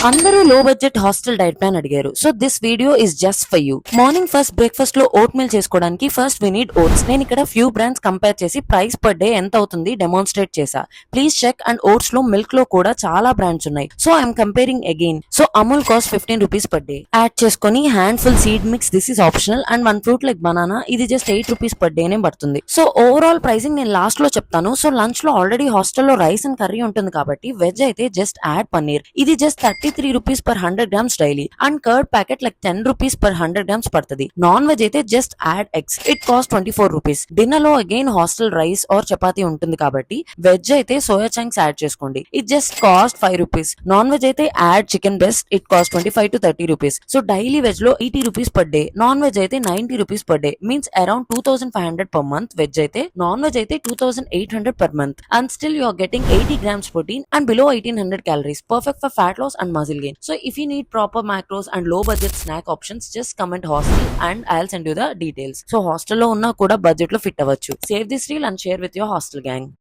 అందరూ low budget hostel diet plan అడిగారు. So this video is just for you. Morning first breakfast లో oatmeal చేసుకోవడానికి first we need oats. నేను ఇక్కడ few brands compare చేసి price per day ఎంత అవుతుంది డెమాన్స్ట్రేట్ చేసా. Please check. అండ్ ఓట్స్ లో మిల్క్ లో కూడా చాలా బ్రాండ్స్ ఉన్నాయి. So I'm comparing again. So Amul cost 15 rupees per day. Add చేసుకొని handful seed mix, this is optional. And one fruit like banana, ఇది జస్ట్ 8 రూపీస్ పర్ డే నే పడుతుంది. So overall pricing నేను last లో చెప్తాను. So lunch లో already హాస్టల్లో rice and curry ఉంటుంది కాబట్టి వెజ్ అయితే జస్ట్ యాడ్ పన్నీర్. ఇది just 33 rupees per 100 grams daily. And curd packet like 10 rupees per 100 grams పడుతుంది. నాన్ వెజ్ అయితే just add eggs. It cost 24 rupees. Dinner లో again hostel rice or chapati ఉంటుంది కాబట్టి veg అయితే సోయా చంక్స్ యాడ్ చేసుకోండి. It just cost 5 rupees. Non veg అయితే add chicken breast. It cost 25 to 30 rupees. So daily veg లో 80 rupees per day, non veg అయితే 90 rupees per day. Means around 2500 per month veg అయితే. Non veg అయితే 2800 per month. And still you are getting 80 grams protein and below 1800 calories. Perfect for fat loss and muscle gain. So if you need proper macros and low budget snack options, just comment hostel and I'll send you the details. So hostel lo unna kuda budget lo fit avvachu. Save this reel and share with your hostel gang.